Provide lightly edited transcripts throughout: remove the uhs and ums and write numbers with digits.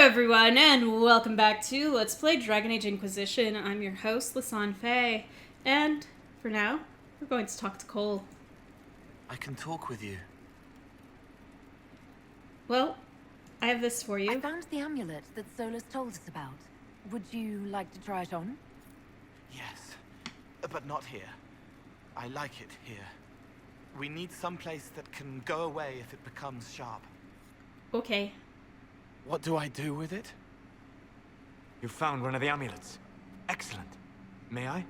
everyone, and welcome back to Let's Play Dragon Age Inquisition. I'm your host, Lisanne Faye, and for now, we're going to talk to Cole. I can talk with you. Well, I have this for you. I found the amulet that Solus told us about. Would you like to try it on? Yes, but not here. I like it here. We need some place that can go away if it becomes sharp. Okay. What do I do with it? You found one of the amulets. Excellent. May I?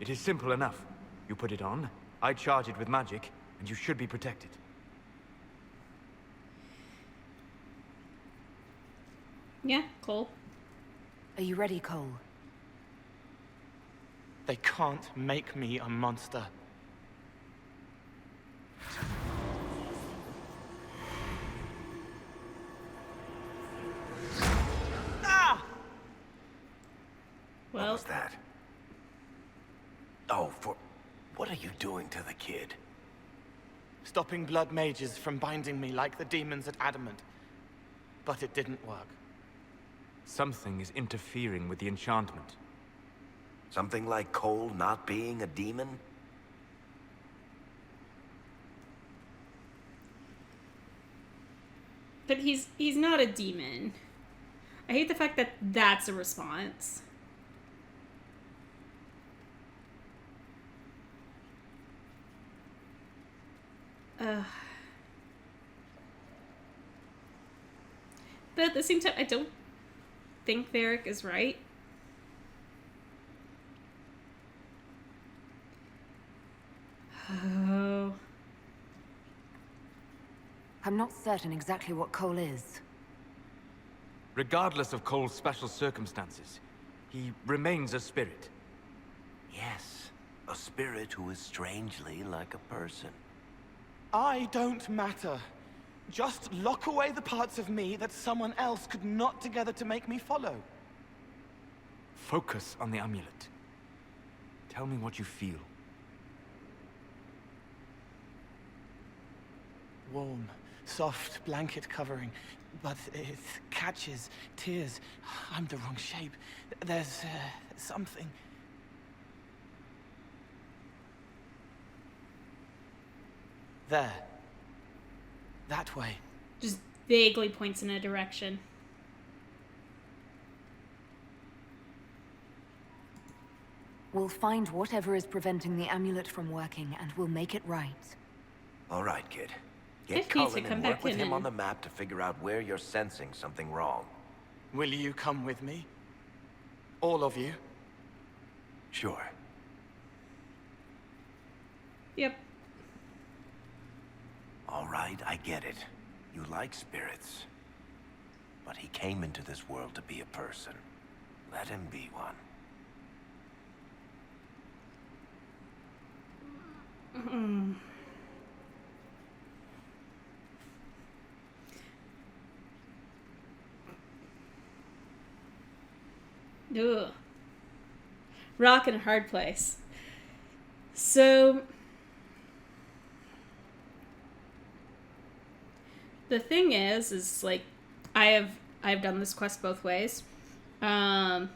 It is simple enough. You put it on, I charge it with magic, and you should be protected. Yeah, Cole. Are you ready, Cole? They can't make me a monster. Well, What was that? Oh, what are you doing to the kid? Stopping blood mages from binding me like the demons at Adamant. But it didn't work. Something is interfering with the enchantment. Something like Cole not being a demon? but he's not a demon. I hate the fact that that's a response. But at the same time, I don't think Varric is right. Oh. I'm not certain exactly what Cole is. Regardless of Cole's special circumstances, he remains a spirit. Yes, a spirit who is strangely like a person. I don't matter. Just lock away the parts of me that someone else could knot together to make me follow. Focus on the amulet. Tell me what you feel. Warm, soft blanket covering, but it catches tears. I'm the wrong shape. There's something. There. That way. Just vaguely points in a direction. We'll find whatever is preventing the amulet from working, and we'll make it right. All right, kid. If Get he's to Cullen come and back work with in him and- on the map to figure out where you're sensing something wrong. Will you come with me? All of you? Sure. Yep. All right, I get it. You like spirits. But he came into this world to be a person. Let him be one. Ugh. Rock in a hard place. So the thing is like I've done this quest both ways. And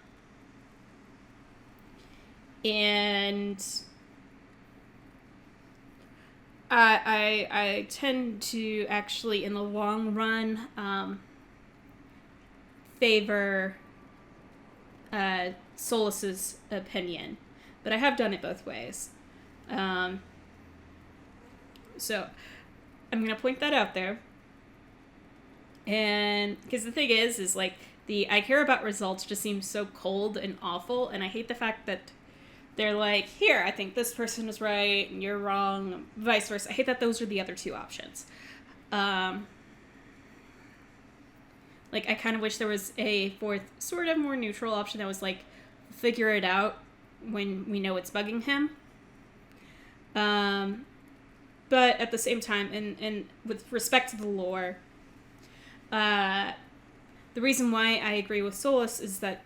I tend to actually, in the long run, favor Solus's opinion, but I have done it both ways. So I'm gonna point that out there, and because the thing is like the I care about results just seems so cold and awful, and I hate the fact that they're like, here, I think this person is right and you're wrong, vice versa. I hate that those are the other two options. Like, I kind of wish there was a fourth, sort of more neutral option that was like, figure it out when we know it's bugging him. But at the same time, and with respect to the lore, the reason why I agree with Solus is that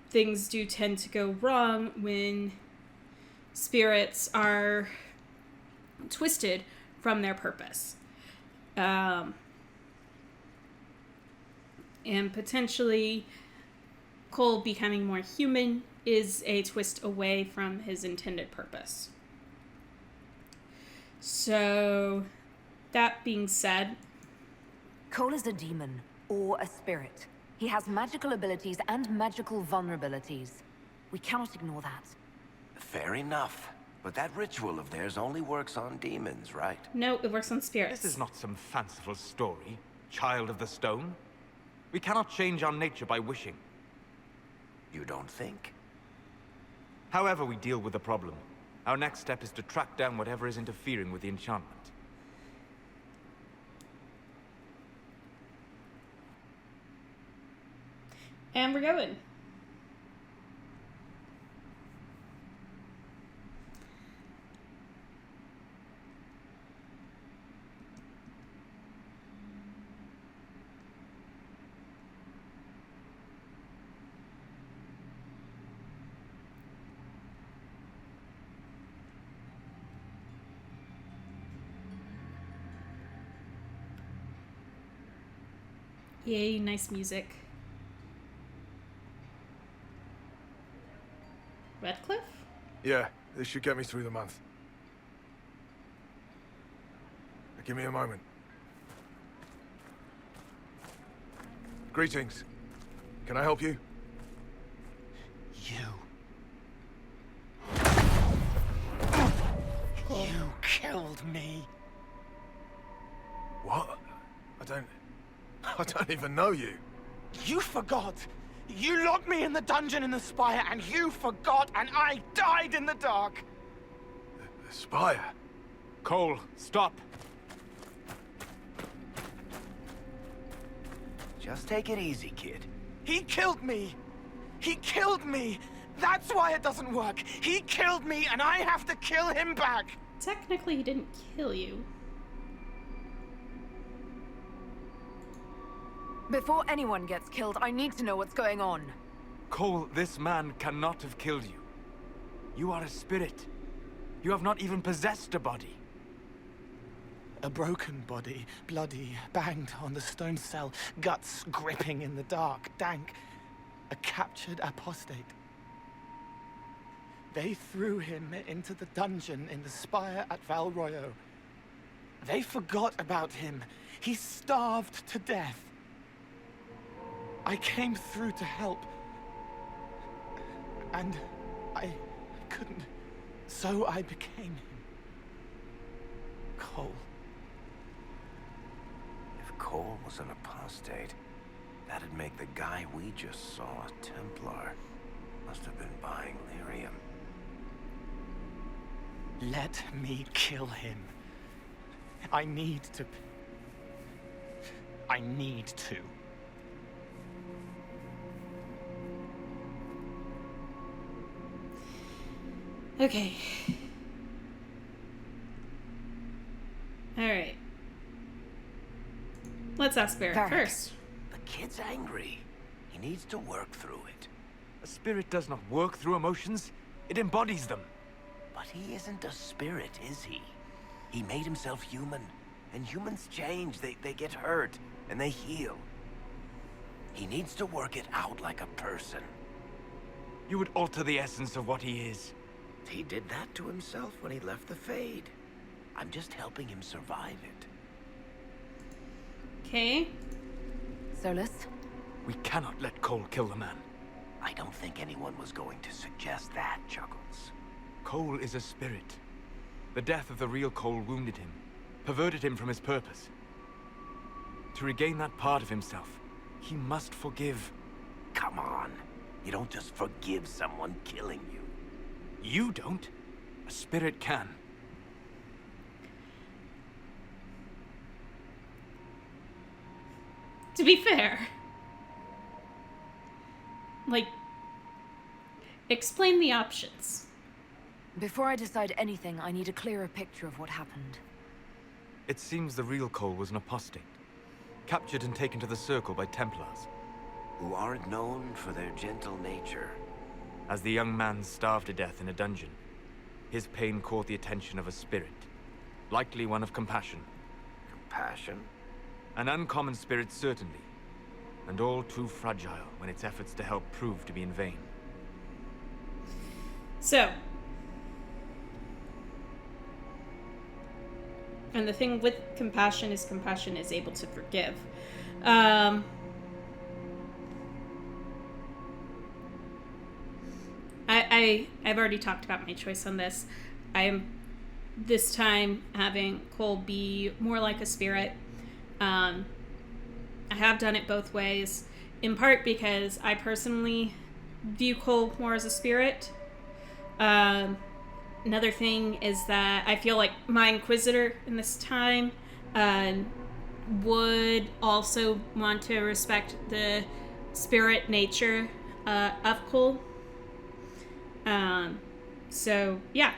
things do tend to go wrong when spirits are twisted from their purpose. And potentially Cole becoming more human is a twist away from his intended purpose. So, that being said, Cole is a demon, or a spirit. He has magical abilities and magical vulnerabilities. We cannot ignore that. Fair enough. But that ritual of theirs only works on demons, right? no, it works on spirits. This is not some fanciful story, child of the stone. We cannot change our nature by wishing. You don't think? However we deal with the problem, our next step is to track down whatever is interfering with the enchantment. And we're going. Yay, nice music. Redcliffe? Yeah, this should get me through the month. Give me a moment. Greetings. Can I help you? You. You killed me. What? I don't even know you. You forgot. You locked me in the dungeon in the spire, and you forgot, and I died in the dark. The spire? Cole, stop! Just take it easy, kid. He killed me. He killed me. That's why it doesn't work. He killed me, and I have to kill him back. Technically, he didn't kill you. Before anyone gets killed, I need to know what's going on. Cole, this man cannot have killed you. You are a spirit. You have not even possessed a body. A broken body, bloody, banged on the stone cell, guts gripping in the dark, dank. A captured apostate. They threw him into the dungeon in the spire at Val Royo. They forgot about him. He starved to death. I came through to help. And I couldn't. So I became him. Cole. If Cole was an apostate, that'd make the guy we just saw a Templar. Must have been buying lyrium. Let me kill him. I need to. Okay. Alright. Let's ask Barrett Varric. first. The kid's angry. He needs to work through it. A spirit does not work through emotions, it embodies them. But he isn't a spirit, is he? He made himself human. And humans change. They get hurt. And they heal. He needs to work it out like a person. You would alter the essence of what he is. He did that to himself when he left the Fade. I'm just helping him survive it. Okay. Solus? We cannot let Cole kill the man. I don't think anyone was going to suggest that, Chuckles. Cole is a spirit. The death of the real Cole wounded him, perverted him from his purpose. To regain that part of himself, he must forgive. Come on. You don't just forgive someone killing you. You don't. A spirit can. To be fair. Like, explain the options. Before I decide anything, I need a clearer picture of what happened. It seems the real Cole was an apostate, captured and taken to the Circle by Templars. Who aren't known for their gentle nature. As the young man starved to death in a dungeon, his pain caught the attention of a spirit. Likely one of compassion. Compassion? An uncommon spirit, certainly. And all too fragile when its efforts to help prove to be in vain. So, and the thing with compassion is able to forgive. I've already talked about my choice on this. I am this time having Cole be more like a spirit. I have done it both ways, in part because I personally view Cole more as a spirit. Another thing is that I feel like my Inquisitor in this time would also want to respect the spirit nature of Cole. So, yeah.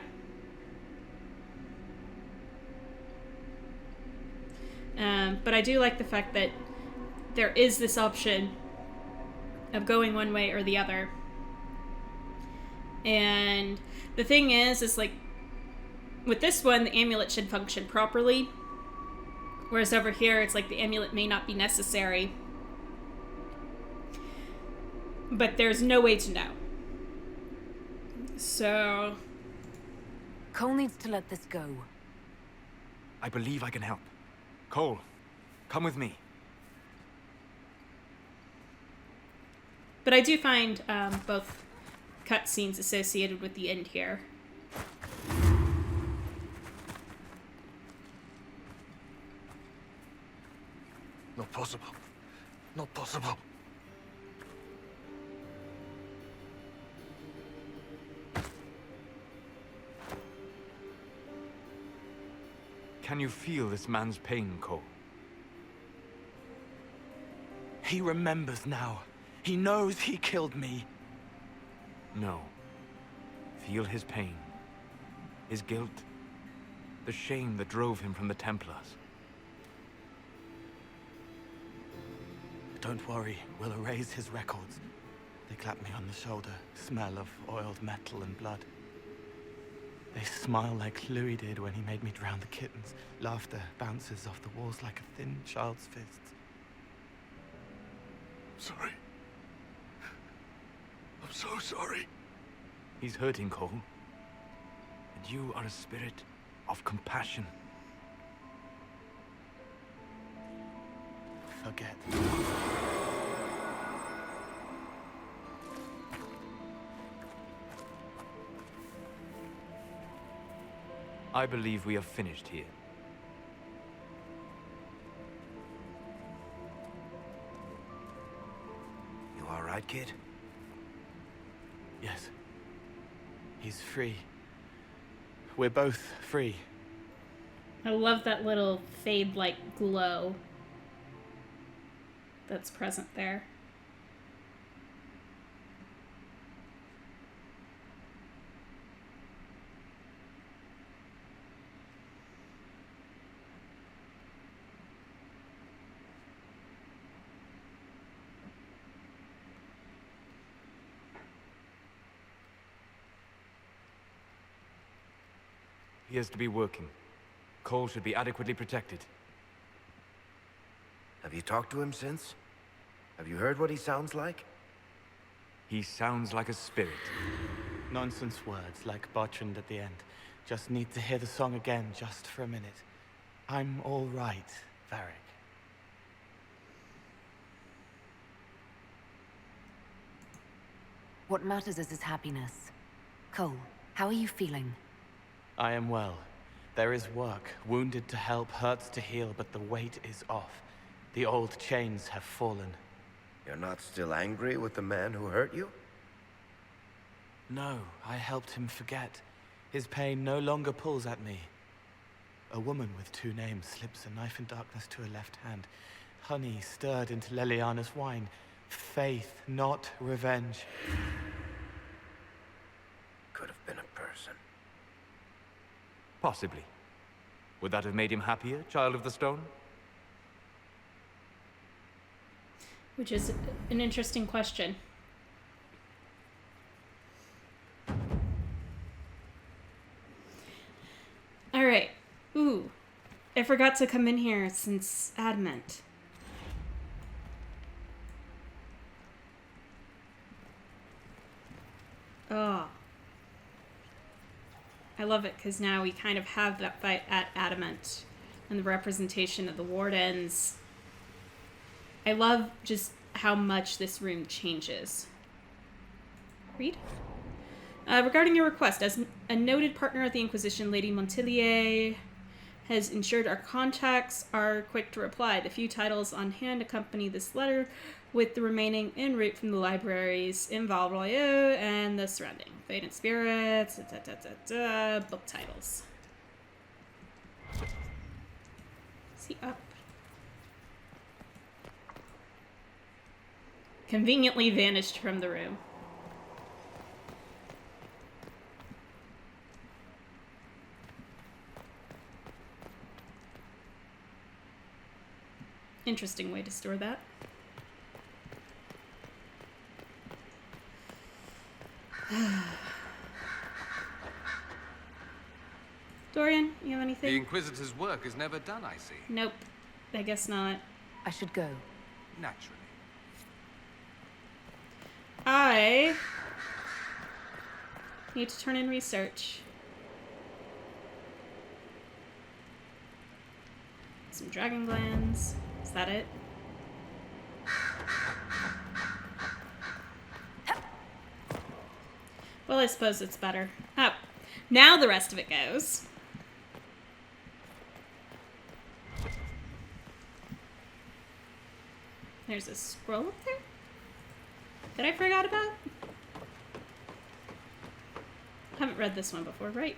But I do like the fact that there is this option of going one way or the other. And the thing is like, with this one, the amulet should function properly. Whereas over here, it's like the amulet may not be necessary. But there's no way to know. So... Cole needs to let this go. I believe I can help. Cole, come with me. But I do find both cutscenes associated with the end here. Not possible. Not possible. Can you feel this man's pain, Cole? He remembers now. He knows he killed me. No. Feel his pain. His guilt. The shame that drove him from the Templars. Don't worry, we'll erase his records. They clap me on the shoulder, smell of oiled metal and blood. They smile like Louis did when he made me drown the kittens. Laughter bounces off the walls like a thin child's fist. Sorry. I'm so sorry. He's hurting, Cole. And you are a spirit of compassion. Forget. I believe we are finished here. You all right, kid? Yes. He's free. We're both free. I love that little fade-like glow that's present there. He is to be working. Cole should be adequately protected. Have you talked to him since? Have you heard what he sounds like? He sounds like a spirit. Nonsense words like Bertrand at the end. Just need to hear the song again just for a minute. I'm all right, Varric. What matters is his happiness. Cole, how are you feeling? I am well. There is work. Wounded to help, hurts to heal, but the weight is off. The old chains have fallen. You're not still angry with the man who hurt you? No, I helped him forget. His pain no longer pulls at me. A woman with two names slips a knife in darkness to her left hand. Honey stirred into Leliana's wine. Faith, not revenge. Could have been a person. Possibly. Would that have made him happier, Child of the Stone? Which is an interesting question. All right. Ooh. I forgot to come in here since Adamant. Oh. I love it because now we kind of have that fight at Adamant and the representation of the Wardens. I love just how much this room changes. Read. Regarding your request, as a noted partner of the Inquisition, Lady Montilier has ensured our contacts are quick to reply. The few titles on hand accompany this letter, with the remaining en route from the libraries in Val Royeaux and the surrounding. Fate and Spirits, book titles. Is he up? Conveniently vanished from the room. Interesting way to store that. Dorian, you have anything? The Inquisitor's work is never done, I see. Nope. I guess not. I should go. Naturally. I need to turn in research. Some dragon glands. Is that it? Well, I suppose it's better. Oh, now the rest of it goes. There's a scroll up there that I forgot about. Haven't read this one before, right?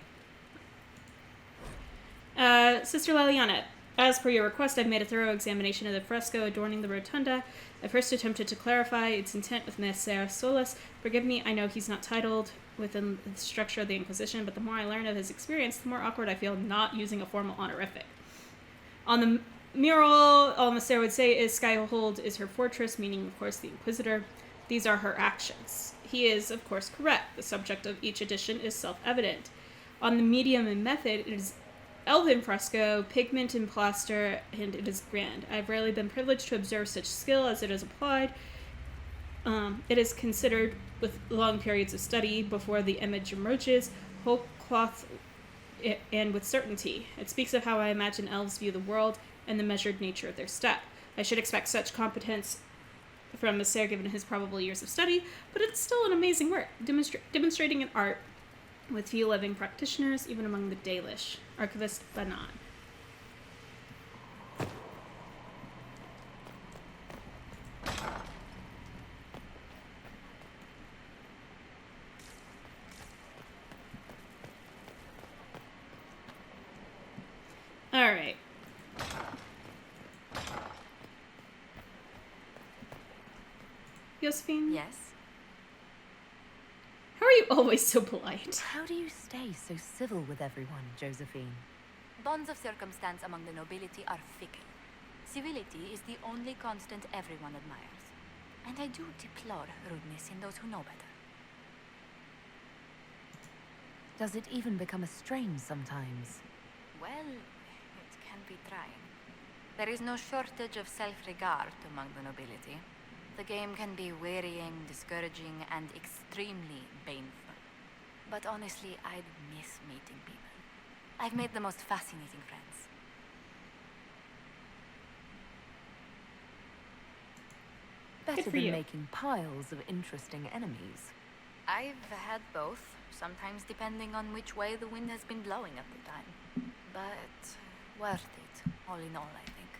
Sister Leliana, as per your request, I've made a thorough examination of the fresco adorning the rotunda. I first attempted to clarify its intent with Messer Solus. Forgive me, I know he's not titled within the structure of the Inquisition, but the more I learn of his experience, the more awkward I feel not using a formal honorific. On the mural, all Messer would say is Skyhold is her fortress, meaning, of course, the Inquisitor. These are her actions. He is, of course, correct. The subject of each edition is self-evident. On the medium and method, it is elven fresco, pigment and plaster, and it is grand. I've rarely been privileged to observe such skill as it is applied. It is considered, with long periods of study before the image emerges, whole cloth and with certainty. It speaks of how I imagine elves view the world and the measured nature of their step. I should expect such competence from Messer given his probable years of study, but it's still an amazing work, demonstrating an art with few living practitioners, even among the Dalish. Archivist Banan. Alright. Josephine? Yes? How are you always so polite? How do you stay so civil with everyone, Josephine? Bonds of circumstance among the nobility are fickle. Civility is the only constant everyone admires. And I do deplore rudeness in those who know better. Does it even become a strain sometimes? Well, it can be trying. There is no shortage of self-regard among the nobility. The game can be wearying, discouraging, and extremely painful. But honestly, I'd miss meeting people. I've made the most fascinating friends. Better for than you. making piles of interesting enemies. I've had both, sometimes depending on which way the wind has been blowing at the time. But worth it, all in all, I think.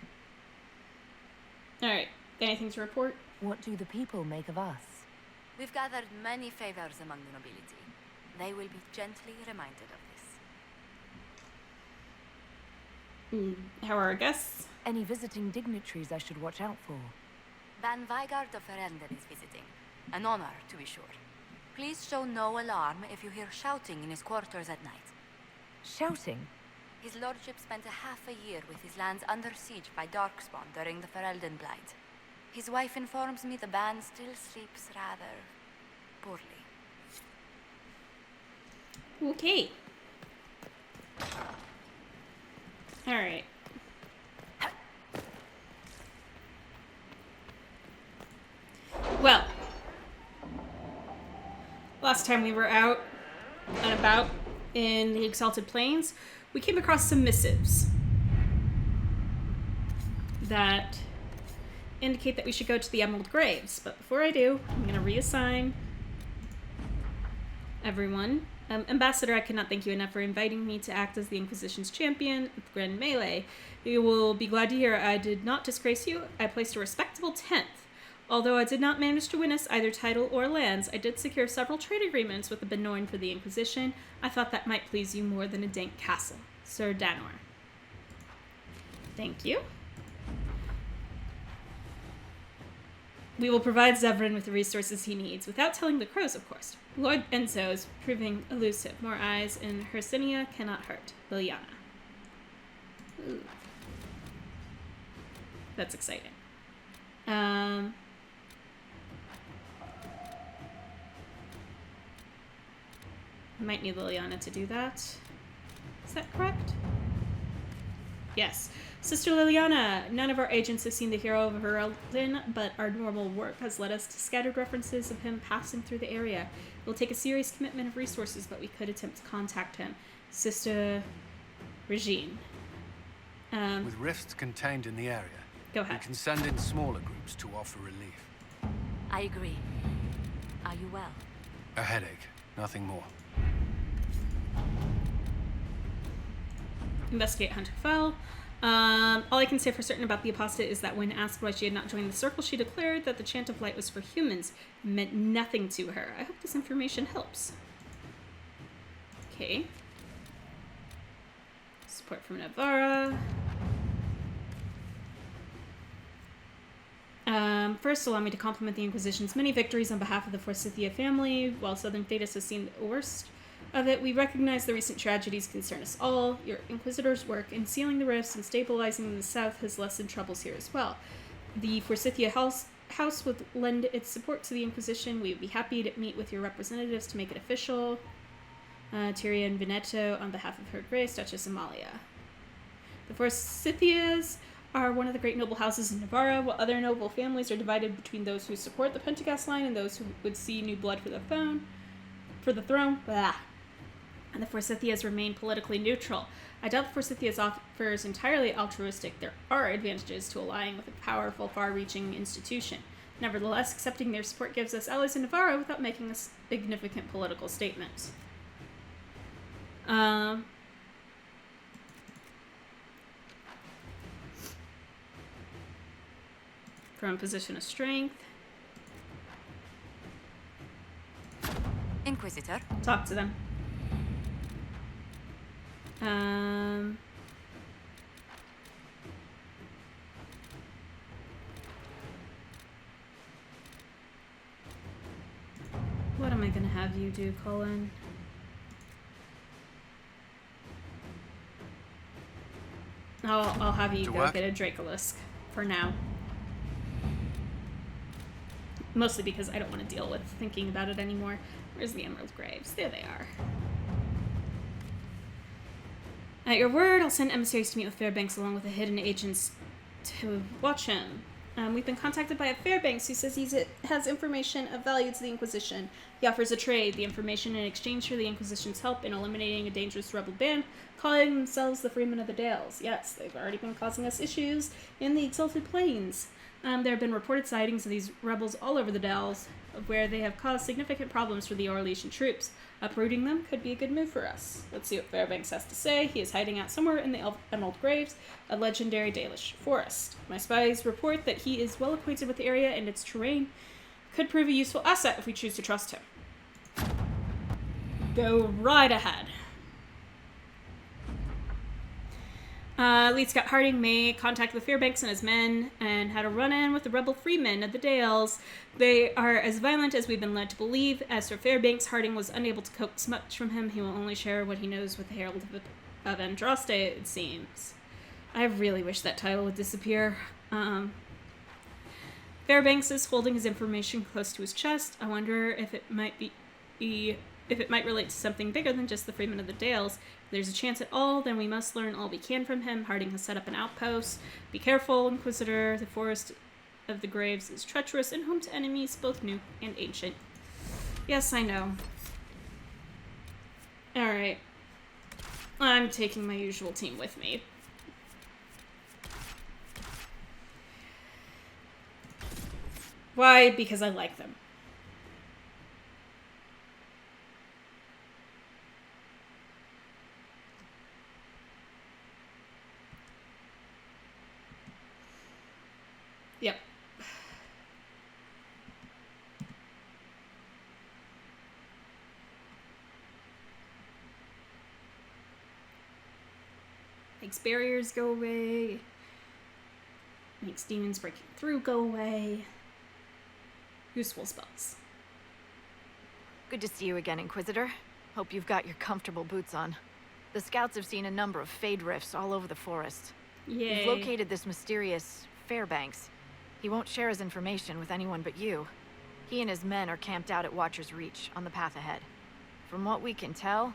Alright. Anything to report? What do the people make of us? We've gathered many favors among the nobility. They will be gently reminded of this. How are our guests? Any visiting dignitaries I should watch out for? Ban Vigard of Ferelden is visiting. An honor, to be sure. Please show no alarm if you hear shouting in his quarters at night. Shouting? His lordship spent a half a year with his lands under siege by Darkspawn during the Ferelden Blight. His wife informs me the Ban still sleeps rather poorly. Okay. Alright. Last time we were out and about in the Exalted Plains, we came across some missives that indicate that we should go to the Emerald Graves. But before I do, I'm going to reassign everyone. Ambassador, I cannot thank you enough for inviting me to act as the Inquisition's champion at the Grand Melee. You will be glad to hear I did not disgrace you. I placed a respectable 10th. Although I did not manage to win us either title or lands, I did secure several trade agreements with the Benoin for the Inquisition. I thought that might please you more than a dank castle. Sir Danor. Thank you. We will provide Zevran with the resources he needs, without telling the crows, of course. Lord Enzo is proving elusive. More eyes in Hercynia cannot hurt. Liliana. Ooh. That's exciting. Might need Liliana to do that. Is that correct? Yes. Sister Liliana, none of our agents have seen the hero of Heraldin, but our normal work has led us to scattered references of him passing through the area. It will take a serious commitment of resources, but we could attempt to contact him. Sister Regine. With rifts contained in the area, Go ahead. we can send in smaller groups to offer relief. I agree. Are you well? A headache, nothing more. Investigate Hunter Fell. All I can say for certain about the apostate is that when asked why she had not joined the circle, she declared that the chant of light was for humans. It meant nothing to her. I hope this information helps. Okay. Support from Navarra. First, allow me to compliment the Inquisition's many victories on behalf of the Forsythia family. While Southern Thetis has seen the worst of it, we recognize the recent tragedies concern us all. Your Inquisitor's work in sealing the rifts and stabilizing the south has lessened troubles here as well. The Forsythia House would lend its support to the Inquisition. We would be happy to meet with your representatives to make it official. Tyrion Veneto on behalf of Her Grace, Duchess Amalia. The Forsythias are one of the great noble houses in Navarra, while other noble families are divided between those who support the Pentagast line and those who would see new blood for the throne. Blah. And the Forsythias remain politically neutral. I doubt the Forsythias offer is entirely altruistic. There are advantages to allying with a powerful, far-reaching institution. Nevertheless, accepting their support gives us allies in Navarra without making a significant political statement. From a position of strength. Inquisitor. Talk to them. What am I gonna have you do, Colin? I'll have you go get a Dracolisk for now. Mostly because I don't want to deal with thinking about it anymore. Where's the Emerald Graves? There they are. At your word, I'll send emissaries to meet with Fairbanks along with the hidden agents to watch him. We've been contacted by a Fairbanks who says he has information of value to the Inquisition. He offers a trade, the information in exchange for the Inquisition's help in eliminating a dangerous rebel band, calling themselves the Freemen of the Dales. Yes, they've already been causing us issues in the Exalted Plains. There have been reported sightings of these rebels all over the Dells, where they have caused significant problems for the Orlesian troops. Uprooting them could be a good move for us. Let's see what Fairbanks has to say. He is hiding out somewhere in the Emerald Graves, a legendary Dalish forest. My spies report that he is well acquainted with the area and its terrain. Could prove a useful asset if we choose to trust him. Go right ahead. Lead Scout Harding made contact with Fairbanks and his men and had a run-in with the rebel freemen of the Dales. They are as violent as we've been led to believe. As for Fairbanks, Harding was unable to coax much from him. He will only share what he knows with the Herald of Andraste, it seems. I really wish that title would disappear. Fairbanks is holding his information close to his chest. I wonder if it might relate to something bigger than just the Freemen of the Dales. If there's a chance at all, then we must learn all we can from him. Harding has set up an outpost. Be careful, Inquisitor. The Forest of the Graves is treacherous and home to enemies, both new and ancient. Yes, I know. Alright. I'm taking my usual team with me. Why? Because I like them. Yep. Makes barriers go away. Makes demons breaking through go away. Useful spells. Good to see you again, Inquisitor. Hope you've got your comfortable boots on. The scouts have seen a number of Fade rifts all over the forest. Yay. We've located this mysterious Fairbanks. He won't share his information with anyone but you. He and his men are camped out at Watcher's Reach, on the path ahead. From what we can tell,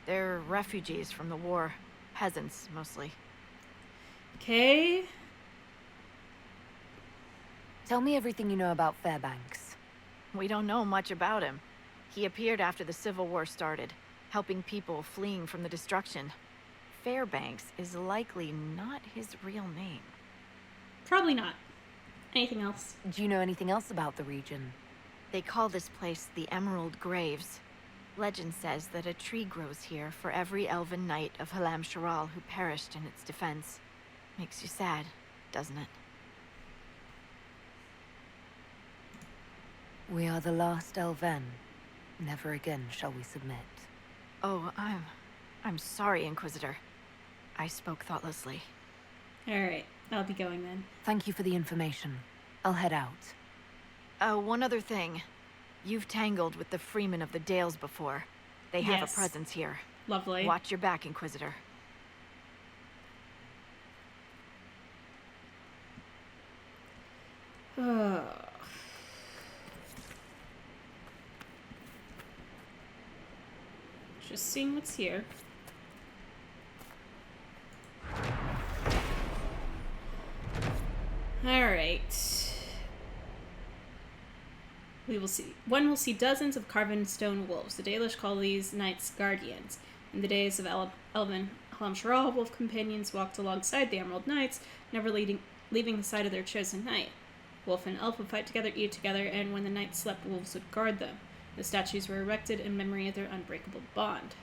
they're refugees from the war. Peasants, mostly. Okay. Tell me everything you know about Fairbanks. We don't know much about him. He appeared after the Civil War started, helping people fleeing from the destruction. Fairbanks is likely not his real name. Probably not. Anything else? Do you know anything else about the region? They call this place the Emerald Graves. Legend says that a tree grows here for every elven knight of Halam Sharal who perished in its defense. Makes you sad, doesn't it? We are the last Elven. Never again shall we submit. Oh, I'm sorry, Inquisitor. I spoke thoughtlessly. Alright, I'll be going then. Thank you for the information. I'll head out. One other thing. You've tangled with the Freemen of the Dales before. They have Yes. a presence here. Lovely. Watch your back, Inquisitor. Just seeing what's here. Alright. We will see. One will see dozens of carven stone wolves. The Dalish call these knights guardians. In the days of Elven Halam Sharal, wolf companions walked alongside the Emerald Knights, never leaving the side of their chosen knight. Wolf and elf would fight together, eat together, and when the knights slept, wolves would guard them. The statues were erected in memory of their unbreakable bond.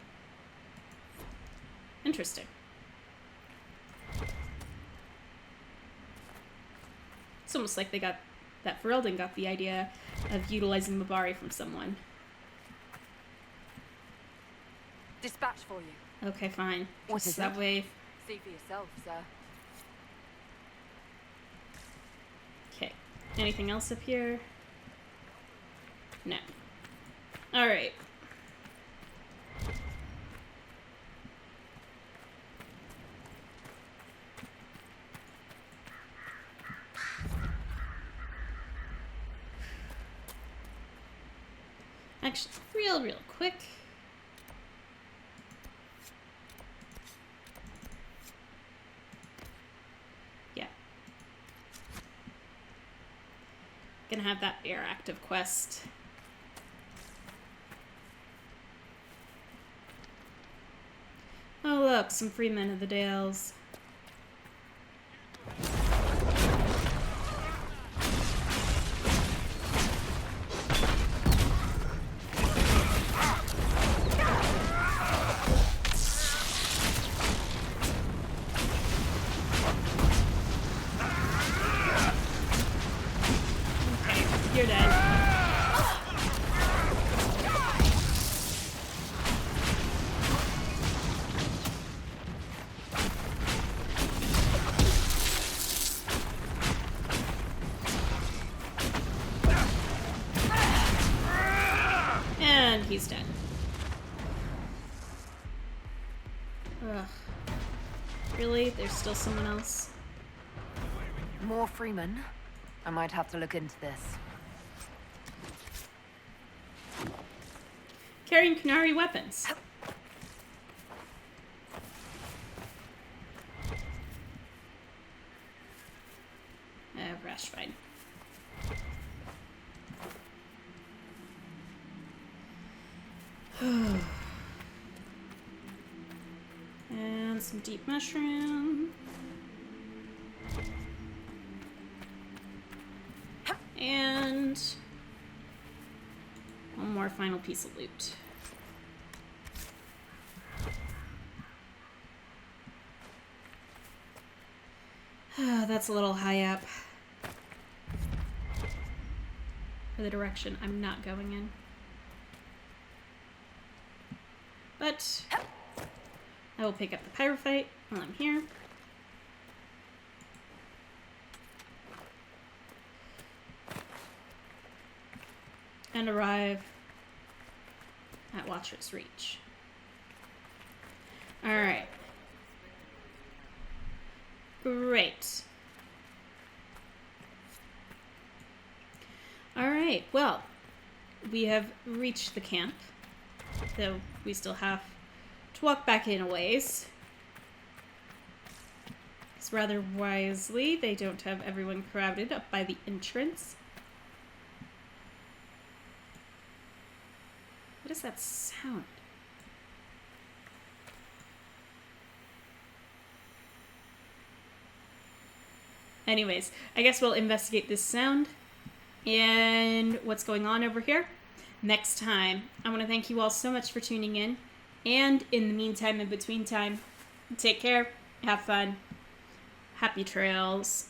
Interesting. It's almost like they got that Ferelden got the idea of utilizing Mabari from someone. Dispatch for you. Okay, fine. What Just is that it? way. See for yourself, sir. Okay. Anything else up here? No. Alright. Actually, real quick. Yeah. Gonna have that air active quest. Oh look, some freemen of the Dales. Okay, you're dead. And he's dead. Ugh. Really? There's still someone else? More Freeman? I might have to look into this. Carrying Kunari weapons. Rash fine. Some deep mushroom. And one more final piece of loot. That's a little high up for the direction I'm not going in. But I will pick up the pyrophyte while I'm here. And arrive at Watcher's Reach. Alright. Great. Alright, well, we have reached the camp, though we still have to walk back in a ways. Because rather wisely, they don't have everyone crowded up by the entrance. What is that sound? Anyways, I guess we'll investigate this sound and what's going on over here next time. I want to thank you all so much for tuning in. And in the meantime, in between time, take care, have fun, happy trails.